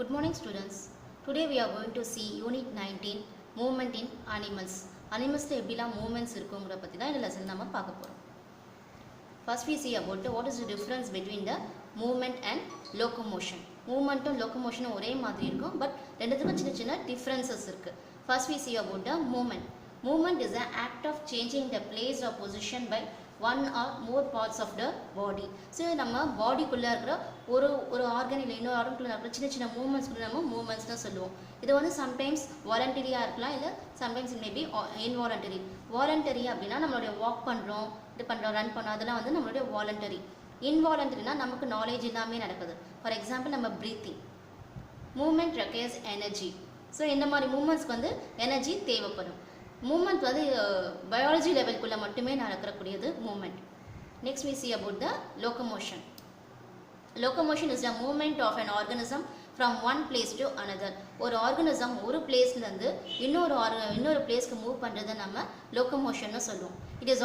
Good morning students. Today we are going to see unit 19 movement in animals. Animals la eppila movements irukkungra pathi da indha lesson nama paaka porom. First we see about what is the difference between the movement and locomotion. Movement and locomotion ஒரே மாதிரி இருக்கும் but ரெண்டுத்துக்கும் சின்ன சின்ன differences இருக்கு. First we see about the movement. Movement is the act of changing the place or position by one or more parts of the body. So நம்ம பாடிக்குள்ள இருக்கிற ஒரு ஆர்கன் இல்லை இன்னொரு ஆர்கனுக்குள்ள இருக்கிற சின்ன சின்ன மூவ்மெண்ட்ஸ்க்குள்ள நம்ம மூவ்மெண்ட்ஸ் தான் சொல்லுவோம். இது வந்து சம்டைம்ஸ் வாலண்டரியாக இருக்கலாம் இல்லை sometimes it may be involuntary. Voluntary அப்படின்னா நம்மளுடைய வாக் பண்ணுறோம் இது பண்ணுறோம் ரன் பண்ணுறோம் அதெல்லாம் வந்து நம்மளுடைய வாலண்டரி. இன்வாலண்டரினா நமக்கு நாலேஜ் இல்லாமே நடக்குது. ஃபார் எக்ஸாம்பிள் நம்ம breathing. Movement requires energy. So இந்த மாதிரி மூவ்மெண்ட்ஸ்க்கு வந்து எனர்ஜி தேவைப்படும். மூமெண்ட் வந்து பயாலஜி லெவலுக்குள்ளே மட்டுமே நடக்கக்கூடியது movement. Next we see about the locomotion. Locomotion is the movement of an organism from one place to another. ஒரு ஆர்கனிசம் ஒரு பிளேஸ்லேருந்து இன்னொரு பிளேஸ்க்கு மூவ் பண்ணுறதை நம்ம லோக்கமோஷன்னு சொல்லுவோம். It is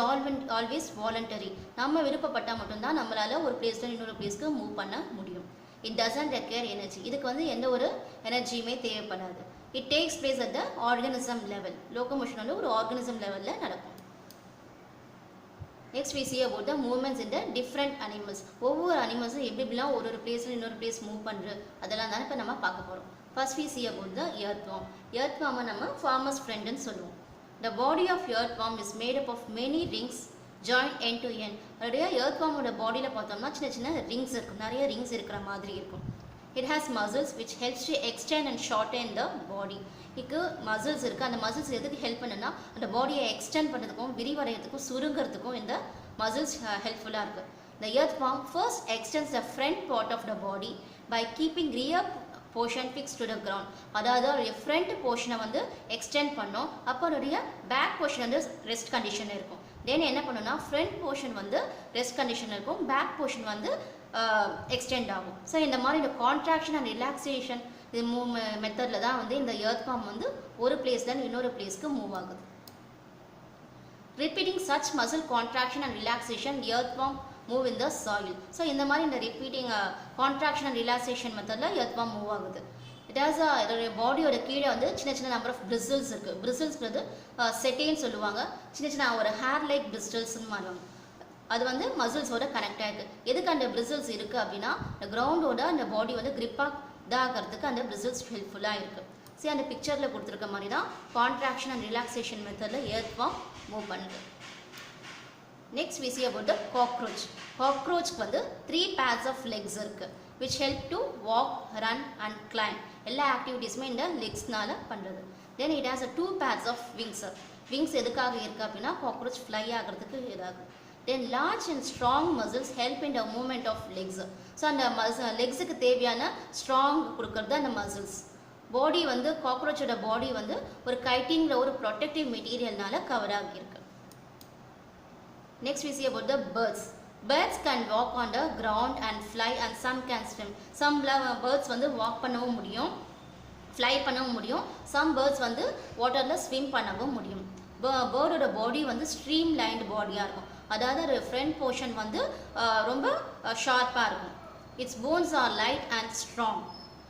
always voluntary. நம்ம விருப்பப்பட்டால் மட்டும்தான் நம்மளால் ஒரு பிளேஸில் இன்னொரு பிளேஸ்க்கு மூவ் பண்ண முடியும். It doesn't require energy. இதுக்கு வந்து எந்த ஒரு எனர்ஜியுமே தேவைப்படாது. It takes place at the organism level. Locomotion வந்து ஒரு organism levelல நடக்கும். Next we see about the movements in the different animals. ஒவ்வொரு அனிமல்ஸும் எப்படிலாம் ஒரு பிளேஸ்ல இன்னொரு பிளேஸ் மூவ் பண்ணுறது அதெல்லாம் தானே இப்போ நம்ம பார்க்க போகிறோம். First we see about the earthworm. Earthworm நம்ம farmer's friendன்னு சொல்லுவோம். The body of earthworm is made up of many rings joined end to end. அதோடைய earthwormோட பாடியில் பார்த்தோம்னா சின்ன சின்ன ரிங்ஸ் இருக்கும், நிறைய ரிங்ஸ் இருக்கிற மாதிரி இருக்கும். It has muscles which helps to extend and shorten the body. இதுக்கு மசில்ஸ் இருக்குது. அந்த மசில்ஸ் எதுக்கு ஹெல்ப் பண்ணுன்னா அந்த பாடியை எக்ஸ்டெண்ட் பண்ணுறதுக்கும் விரிவடைகிறதுக்கும் சுருங்கிறதுக்கும் இந்த மசில்ஸ் ஹெல்ப்ஃபுல்லாக இருக்குது. The earthworm first extends the front part of the body by keeping rear portion fixed to the ground. அதாவது அதோடைய ஃப்ரண்ட் போர்ஷனை வந்து எக்ஸ்டெண்ட் பண்ணோம். அப்போ அதோடைய பேக் போர்ஷன் வந்து ரெஸ்ட் கண்டிஷனில் இருக்கும். தென் என்ன பண்ணணும்னா ஃப்ரண்ட் போர்ஷன் வந்து ரெஸ்ட் கண்டிஷனில் இருக்கும், பேக் போர்ஷன் வந்து எக்ஸ்டெண்ட் ஆகும். ஸோ இந்த மாதிரி இந்த கான்ட்ராக்ஷன் அண்ட் ரிலாக்ஸேஷன் இது மெத்தடில் தான் வந்து இந்த எர்த்வார்ம் வந்து ஒரு பிளேஸ்லேருந்து இன்னொரு பிளேஸ்க்கு மூவ் ஆகுது. Repeating such muscle contraction and relaxation earthworm move in the soil. So இந்த மாதிரி இந்த ரிப்பீட்டிங் கான்ட்ராக்ஷன் அண்ட் ரிலாக்ஸேஷன் மெத்தடில் எர்த்வார்ம் மூவ் ஆகுது. இட் ஹாஸ் இதோடைய பாடியோட கீழே வந்து சின்ன சின்ன நம்பர் ஆஃப் பிரிசில்ஸ் இருக்குது. பிரிசில்ஸ்ங்கிறது செட்டேன்னு சொல்லுவாங்க. சின்ன சின்ன ஒரு ஹேர் லைக் பிரிஸ்டல்ஸ்ன்னு மாறுவாங்க. அது வந்து மசில்ஸோட கனெக்ட் ஆகிருக்கு. எதுக்கு அந்த பிரிசில்ஸ் இருக்குது அப்படின்னா இந்த கிரவுண்டோட அந்த பாடி வந்து கிரிப்பாக இதாகிறதுக்கு அந்த பிரிசில்ஸ் ஹெல்ப்ஃபுல்லாக இருக்குது. சரி, அந்த பிக்சரில் கொடுத்துருக்க மாதிரி தான் கான்ட்ராக்ஷன் அண்ட் ரிலாக்ஸேஷன் மெத்தடில் எர்த்வார்ம் மூவ் பண்ணுது. Next we see about the cockroach. காக்ரோச்க்கு வந்து 3 pairs of legs இருக்குது which help to walk, run and climb. எல்லா ஆக்டிவிட்டீஸுமே இந்த லெக்ஸ்னால பண்ணுறது. தென் it has 2 pairs of wings. Wings எதுக்காக இருக்குது அப்படின்னா காக்ரோச் ஃப்ளை ஆகிறதுக்கு இதாகும். Then large and strong muscles help in the movement of legs. So அந்த லெக்ஸுக்கு தேவையான ஸ்ட்ராங் கொடுக்கறது அந்த மசில்ஸ். பாடி வந்து காக்ரோச்சோட பாடி வந்து ஒரு கைட்டிங்கில் ஒரு ப்ரொடெக்டிவ் மெட்டீரியல்னால கவர் ஆகியிருக்கு. Next we see about the birds. Birds can walk on the ground and fly and some can swim. Some birds வந்து வாக் பண்ணவும் முடியும், ஃப்ளை பண்ணவும் முடியும். சம் பேர்ட்ஸ் வந்து வாட்டரில் ஸ்விம் பண்ணவும் முடியும். பேர்டோட பாடி வந்து ஸ்ட்ரீம் லைன்டு பாடியாக இருக்கும். அதாவது ஒரு ஃப்ரண்ட் போர்ஷன் வந்து ரொம்ப ஷார்ப்பாக இருக்கும். Its bones are light and strong.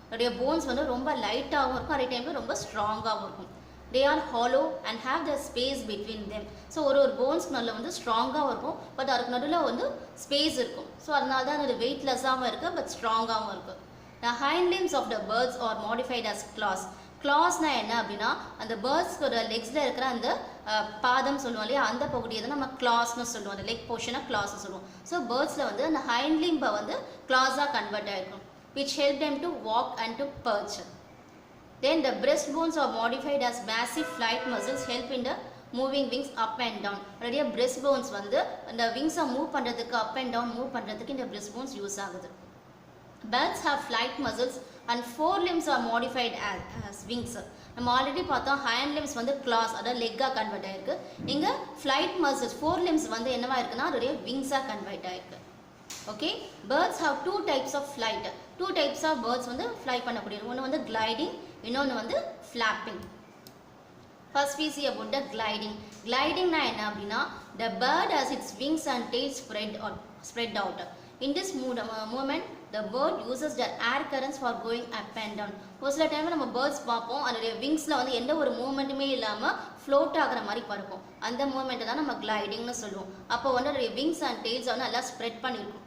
அதோடைய போன்ஸ் வந்து ரொம்ப லைட்டாகவும் இருக்கும், அதே டைமில் ரொம்ப ஸ்ட்ராங்காகவும் இருக்கும். They are hollow and have the space between them. So ஒரு போன்ஸ் நல்ல வந்து ஸ்ட்ராங்காகவும் இருக்கும், பட் அதுக்கு நடுவில் வந்து ஸ்பேஸ் இருக்கும். ஸோ அதனால தான் அது வெயிட்லெஸ்ஸாகவும் இருக்குது பட் ஸ்ட்ராங்காகவும் இருக்குது. The hind limbs of the birds are modified as claws. கிளாஸ்னா என்ன அப்படின்னா அந்த பேர்ட்ஸ்க்கோட லெக்ஸில் இருக்கிற அந்த பாதம் சொல்லுவோம் இல்லையா, அந்த பகுதியை தான் நம்ம கிளாஸ்னு சொல்லுவோம். அந்த லெக் போர்ஷனை கிளாஸ்னு சொல்லுவோம். ஸோ பேர்ட்ஸில் வந்து அந்த ஹைண்ட் லிம்பை வந்து கிளாஸாக கன்வெர்ட் ஆகிருக்கும் which help them to walk and to perch. Then the breast bones are modified as massive flight muscles help in the moving wings up and down. அதோடைய breast bones வந்து அந்த விங்ஸை move பண்ணுறதுக்கு up and down move பண்ணுறதுக்கு இந்த breast bones use ஆகுது. Birds have flight muscles and forelimbs are modified as wings. நம்ம already பார்த்தோம் hind limbs வந்து கிளாஸ் அதாவது லெக்காக கன்வெர்ட் ஆகிருக்கு. இங்கே ஃப்ளைட் மசில்ஸ் ஃபோர்லிம்ஸ் வந்து என்னவா இருக்குன்னா அதோடைய விங்ஸாக கன்வெர்ட் ஆகிருக்கு. Okay, birds have 2 types of flight. 2 types of birds வந்து ஃப்ளை பண்ணக்கூடியது. ஒன்று வந்து கிளைடிங், இன்னொன்று வந்து flapping. First we see about the gliding. Gliding na enna appadina the bird has its wings and tail spread out. In this movement the bird uses the air currents for going up and down. ஒரு சில time நம்ம birds பார்ப்போம், அதோடைய விங்ஸில் வந்து எந்த ஒரு மூமெண்ட்டுமே இல்லாமல் float ஆகிற மாதிரி பறக்கும். அந்த மூமெண்ட்டை தான் நம்ம கிளைடிங்னு சொல்லுவோம். அப்போ வந்து அதோடைய விங்ஸ் அண்ட் டெயில்ஸை வந்து நல்லா ஸ்ப்ரெட் பண்ணியிருக்கும்.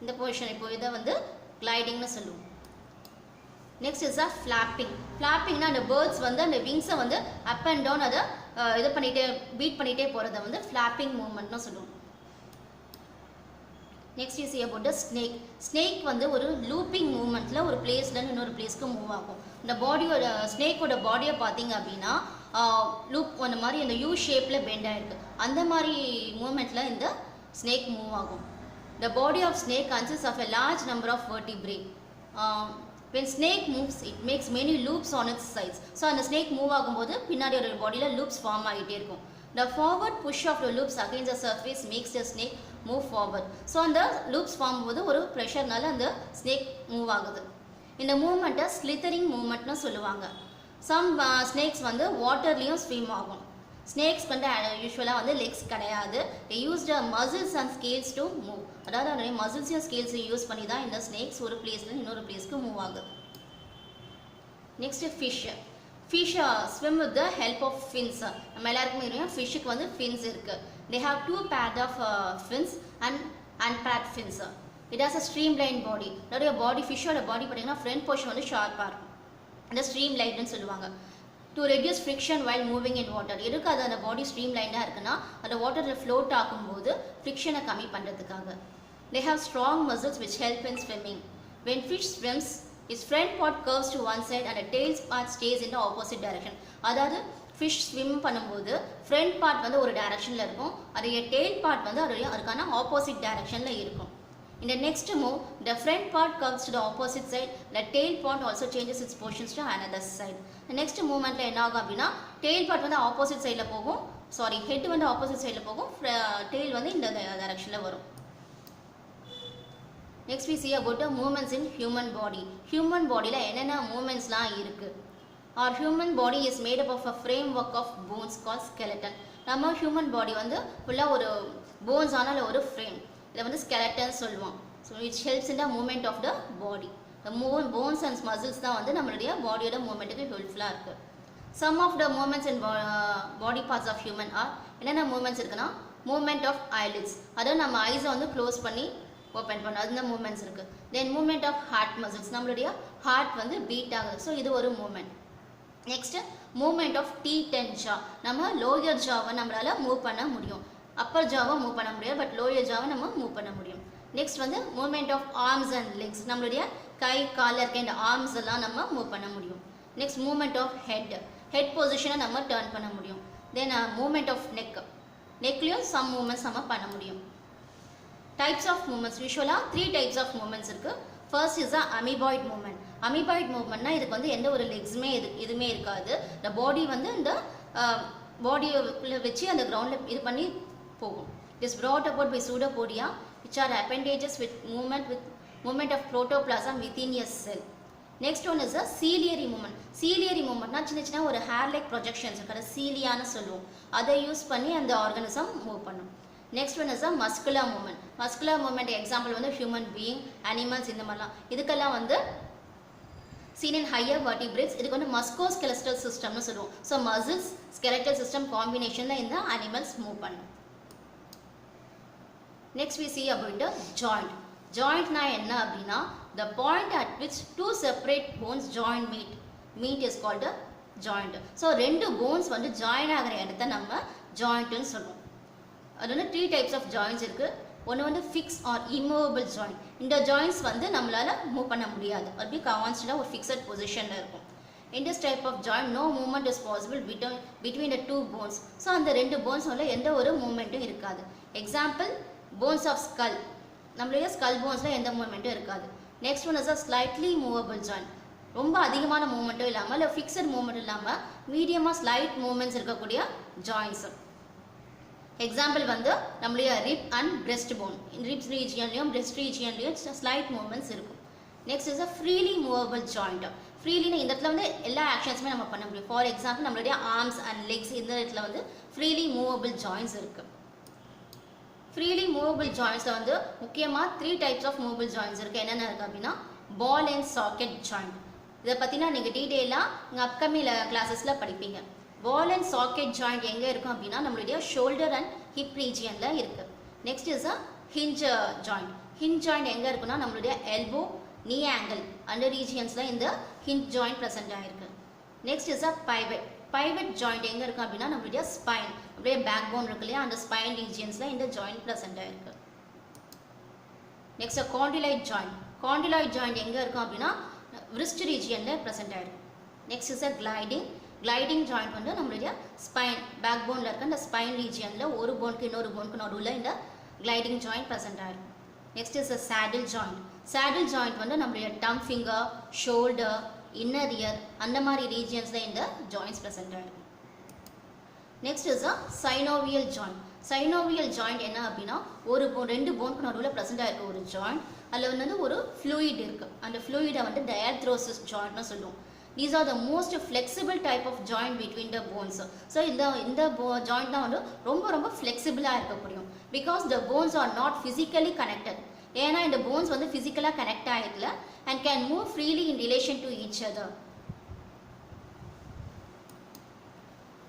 இந்த பொசிஷன் இப்போ இதை வந்து கிளைடிங்னு சொல்லுவோம். Next is flapping. ஃப்ளாப்பிங்னா அந்த பேர்ட்ஸ் வந்து அந்த விங்ஸை வந்து அப் அண்ட் டவுன் அதை இது பண்ணிகிட்டே பீட் பண்ணிகிட்டே போகிறத வந்து ஃப்ளாப்பிங் மூமெண்ட்னு சொல்லுவோம். Next is about the snake. Snake வந்து ஒரு லூப்பிங் மூமெண்ட்டில் ஒரு பிளேஸ்லேருந்து இன்னொரு பிளேஸ்க்கு மூவ் ஆகும். இந்த பாடியோட ஸ்னேக்கோட பாடியை பார்த்தீங்க அப்படின்னா லூப் அந்த மாதிரி அந்த யூ ஷேப்பில் பெண்ட் ஆகிருக்கு. அந்த மாதிரி மூமெண்ட்டில் இந்த ஸ்னேக் மூவ் ஆகும். The body of snake consists of a large number of vertebrae. When snake moves, it makes many loops on its sides. So அந்த snake மூவ் ஆகும்போது பின்னாடி ஒரு பாடியில் லூப்ஸ் ஃபார்ம் ஆகிட்டே இருக்கும். The forward push of the loops against the surface makes the snake move forward. So அந்த loops form போது ஒரு ப்ரெஷர்னால அந்த snake மூவ் ஆகுது. இந்த மூமெண்ட்டை ஸ்லித்தரிங் மூமெண்ட்னு சொல்லுவாங்க. சம் ஸ்னேக்ஸ் வந்து வாட்டர்லேயும் ஸ்விம் ஆகும். ஸ்னேக்ஸ் வந்து யூஸ்வலாக வந்து லெக்ஸ் கிடையாது. they used muscles and scales to move. அதாவது அதோடைய மசில்ஸையும் ஸ்கேல்ஸையும் யூஸ் பண்ணி தான் இந்த ஸ்னேக்ஸ் ஒரு பிளேஸ்லேருந்து இன்னொரு பிளேஸ்க்கு மூவ் ஆகுது. Next fish. Fish swim with the help of fins. நம்ம எல்லாருக்குமே தெரியும் ஃபிஷ்ஷுக்கு வந்து ஃபின்ஸ் இருக்குது. they have two pairs of fins and unpaired fins. it has a streamlined body. அதோடைய பாடி ஃபிஷ்ஷோட பாடி பார்த்தீங்கன்னா ஃப்ரண்ட் போர்ஷன் வந்து ஷார்ப்பாக இருக்கும். அந்த ஸ்ட்ரீம்லைன்னு சொல்லுவாங்க. to reduce friction while moving in water. எதுக்கு அது அந்த பாடி ஸ்ட்ரீம்லைனாக இருக்குன்னா அந்த வாட்டரில் ஃப்ளோட் ஆகும்போது ஃப்ரிக்ஷனை கம்மி பண்ணுறதுக்காக. they have strong muscles which help in swimming. when fish swims, its front part curves to one side and the tail part stays in the opposite direction. அதாவது ஃபிஷ் ஸ்விம் பண்ணும்போது ஃப்ரண்ட் பார்ட் வந்து ஒரு டைரக்ஷனில் இருக்கும், அதோடைய tail part வந்து அதுக்கான opposite டைரக்ஷனில் இருக்கும். In the next move, the front part curves to the opposite side. The tail part also changes its positions to another side. The next movement என்ன ஆகும் அப்படின்னா tail part வந்து ஆப்போசிட் சைடில் போகும், ஹெட் வந்து ஆப்போசிட் சைடில் போகும், tail வந்து இந்த டைரக்ஷனில் வரும். Next we see about the movements in human body. Human bodyல என்னென்ன மூமெண்ட்ஸ்லாம் இருக்குது. Our human body is made up of a framework of bones called skeleton. நம்ம ஹியூமன் பாடி வந்து ஃபுல்லாக ஒரு போன்ஸ் ஆனால் ஒரு ஃப்ரேம், இதை வந்து ஸ்கெலட்டன் சொல்லுவோம். So it's helps in the movement of the body. The bones and muscles தான் வந்து நம்மளுடைய பாடியோட மூமெண்ட்டுக்கு ஹெல்ப்ஃபுல்லாக இருக்குது. Some of the movements in body parts of human are என்னென்ன மூமெண்ட்ஸ் இருக்குன்னா மூமெண்ட் ஆஃப் ஐலிட்ஸ், அதாவது நம்ம ஐஸை வந்து க்ளோஸ் பண்ணி ஓப்பன் பண்ண அந்த மூமெண்ட்ஸ் இருக்குது. Then movement of heart muscles, நம்மளுடைய ஹார்ட் வந்து பீட் ஆகுது, ஸோ இது ஒரு movement. Next movement of teeth and jaw, நம்ம லோயர் ஜாவை நம்மளால் மூவ் பண்ண முடியும், அப்பர் ஜாவை மூவ் பண்ண முடியாது, பட் லோயர் ஜாவை நம்ம மூவ் பண்ண முடியும். நெக்ஸ்ட் வந்து movement of arms and legs, நம்மளுடைய கை காலில் இருக்க இந்த ஆர்ம்ஸ் எல்லாம் நம்ம மூவ் பண்ண முடியும். நெக்ஸ்ட் மூமெண்ட் ஆஃப் ஹெட் பொசிஷனை நம்ம டர்ன் பண்ண முடியும். தென் மூமெண்ட் ஆஃப் நெக்லேயும் சம் மூமெண்ட்ஸ் நம்ம பண்ண முடியும். டைப்ஸ் ஆஃப் மூமெண்ட்ஸ், யூஸ்வலாக 3 டைப்ஸ் ஆஃப் மூமெண்ட்ஸ் இருக்குது. First is amoeboid movement. Amoeboid மூவ்மெண்ட்னா இதுக்கு வந்து எந்த ஒரு லெக்ஸுமே எதுவுமே இருக்காது. இந்த பாடி வந்து இந்த பாடியை வச்சு அந்த கிரவுண்டில் இது பண்ணி போகும். It is brought about by pseudopodia which are appendages with movement of protoplasm within a cell. Next one is a ciliary movement. ciliary movementனா சின்ன ஒரு hair like projections இருக்கிற சீலியான்னு சொல்லுவோம், அதை யூஸ் பண்ணி அந்த ஆர்கானிசம் மூவ் பண்ணும். Next one is a muscular movement. Muscular movement example வந்து human being, animals, இந்த மாதிரிலாம். இதுக்கெல்லாம் வந்து seen in higher vertebrates. இதுக்கு வந்து மஸ்கோஸ்கெலஸ்டல் சிஸ்டம்னு சொல்லுவோம். ஸோ மசில்ஸ் ஸ்கெலட்டல் சிஸ்டம் காம்பினேஷனில் இந்த அனிமல்ஸ் மூவ் பண்ணும். Next we see about the joint. ஜாயிண்ட்னா என்ன அப்படின்னா the point at which two separate bones join meet is called a joint. So 2 bones வந்து join ஆகிற இடத்த நம்ம ஜாயிண்ட்னு சொல்லுவோம். அது வந்து 3 டைப்ஸ் ஆஃப் ஜாயின்ஸ் இருக்குது. ஒன்று வந்து ஃபிக்ஸ் ஆர் இம்மூவபிள் ஜாயிண்ட். இந்த ஜாயின்ஸ் வந்து நம்மளால் மூவ் பண்ண முடியாது, அப்படி கான்ஸ்டன்டாக ஒரு ஃபிக்ஸட் பொசிஷனில் இருக்கும். In this type of joint no movement is possible between the 2 bones. So அந்த 2 போன்ஸில் எந்த ஒரு மூவ்மெண்ட்டும் இருக்காது. எக்ஸாம்பிள் போன்ஸ் ஆஃப் ஸ்கல், நம்மளுடைய ஸ்கல் போன்ஸில் எந்த மூவ்மெண்ட்டும் இருக்காது. Next one is a slightly movable joint. ரொம்ப அதிகமான மூவ்மெண்ட்டும் இல்லாமல் இல்லை ஃபிக்ஸட் மூவ்மெண்ட் இல்லாமல் மீடியமாக ஸ்லைட் மூவ்மெண்ட்ஸ் இருக்கக்கூடிய ஜாயின்ஸ். எக்ஸாம்பிள் வந்து நம்மளுடைய rib and breast bone, ribs ரீஜியன்லையும் பிரெஸ்ட் ரீஜியன்லையும் ஸ்லைட் மூவ்மெண்ட்ஸ் இருக்கும். Next is a freely movable joint. ஃப்ரீலின்னு இந்த இடத்துல வந்து எல்லா ஆக்ஷன்ஸுமே நம்ம பண்ண முடியும். ஃபார் எக்ஸாம்பிள் நம்மளுடைய ஆர்ம்ஸ் அண்ட் லெக்ஸ், இந்த இடத்துல வந்து ஃப்ரீலி மூவபிள் ஜாயின்ஸ் இருக்குது. ஃப்ரீலி மூவபிள் ஜாயின்ஸில் வந்து முக்கியமாக 3 டைப்ஸ் ஆஃப் மூவபிள் ஜாயின்ஸ் இருக்குது. என்னென்ன இருக்குது அப்படின்னா பால் அண்ட் சாக்கெட் ஜாயிண்ட். இதை பற்றினா நீங்கள் டீட்டெயிலாக உங்கள் அப்கமிங் கிளாஸஸில் படிப்பீங்க. பால் அண்ட் சாக்கெட் ஜாயிண்ட் எங்கே இருக்கும் அப்படின்னா நம்மளுடைய ஷோல்டர் அண்ட் ஹிப் ரீஜியனில் இருக்குது. Next is a hinge joint. Hinge joint எங்கே இருக்குன்னா நம்மளுடைய எல்போ நீ ஆங்கிள் அந்த ரீஜியன்ஸில் இந்த ஹிஞ்ச் ஜாயிண்ட் ப்ரெசென்ட் ஆகிருக்கு. Next is a pivot. Pivot joint எங்கே இருக்கும் அப்படின்னா நம்மளுடைய ஸ்பைன் அப்படியே பேக் போன் இருக்கு இல்லையா அந்த ஸ்பைன் ரீஜியன்ஸில் இந்த ஜாயிண்ட் ப்ரெசென்ட் ஆகிருக்கு. Next condyloid joint. Condyloid joint எங்கே இருக்கும் அப்படின்னா wrist ரீஜியனில் ப்ரெசென்ட் ஆகிருக்கு. Next is a gliding. Gliding joint வந்து நம்மளுடைய ஸ்பைன் பேக் போனில் இருக்க அந்த ஸ்பைன் ரீஜியனில் ஒரு போனுக்கு இன்னொரு போனுக்கு நடுவில் இந்த கிளைடிங் ஜாயிண்ட் ப்ரெசென்ட் ஆகிருக்கு. Next is a saddle joint. Saddle joint வந்து நம்மளுடைய டம் ஃபிங்கர், ஷோல்டர், இன்னர் இயர் அந்த மாதிரி ரீஜியன்ஸில் இந்த ஜாயின்ஸ் ப்ரெசென்ட் ஆகிருக்கு. Next is a synovial joint. Synovial joint என்ன அப்படின்னா ரெண்டு போனுக்கு நடுவில் ப்ரெசென்ட் ஆகிருக்க ஒரு ஜாயிண்ட். அதில் வந்து ஒரு ஃப்ளூயிட் இருக்குது. அந்த ஃப்ளூயிடை வந்து டயாத்ரோசிஸ் ஜாயிண்ட்னு சொல்லுவோம். These are the most flexible type of joint between the bones. So இந்த joint தான் வந்து ரொம்ப ஃப்ளெக்சிபிளாக இருக்கக்கூடியும். Because the bones are not physically connected. ஏன்னா இந்த bones வந்து ஃபிசிக்கலாக connect ஆகிருக்கல and can move freely in relation to each other.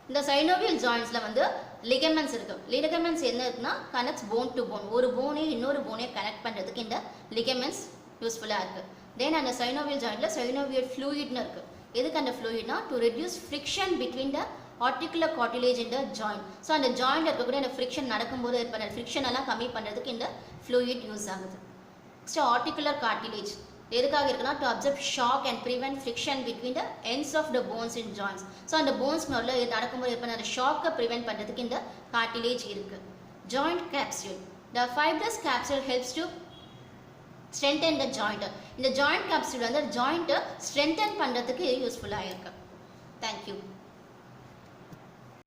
இந்த சைனோவியல் ஜாயின்ஸில் வந்து லிகமெண்ட்ஸ் இருக்குது. லிகமெண்ட்ஸ் என்ன இருக்குன்னா கனெக்ட்ஸ் போன் டு போன். ஒரு போனே இன்னொரு போனே கனெக்ட் பண்ணுறதுக்கு இந்த லிகமெண்ட்ஸ் யூஸ்ஃபுல்லாக இருக்குது. தென் அந்த சைனோவியல் ஜாயிண்டில் சைனோவியல் ஃப்ளூயிட்னு இருக்குது. எதுக்கு அந்த ஃப்ளூயிட்னா to reduce friction between the articular cartilage இந்த ஜாயிண்ட். ஸோ அந்த ஜாயிண்ட் இருக்கக்கூடிய அந்த ஃப்ரிக்ஷன் நடக்கும்போது ஏற்படுற ஃப்ரிக்ஷன் எல்லாம் கம்மி பண்ணுறதுக்கு இந்த ஃப்ளூயிட் யூஸ் ஆகுது. நெக்ஸ்ட் ஆர்டிகுலர் கார்டிலேஜ் எதுக்காக இருக்குன்னா to absorb shock and prevent friction between the ends of the bones in joints. So அந்த போன்ஸ் நடுவில் நடக்கும்போது ஏற்படுற அந்த ஷாக்கை ப்ரிவென்ட் பண்ணுறதுக்கு இந்த கார்டிலேஜ் இருக்குது. Joint capsule. The fibrous capsule helps to strengthen the joint. இந்த joint capsule வந்து joint strengthen பண்றதுக்கு யூஸ்ஃபுல்லா இருக்கு. Thank you.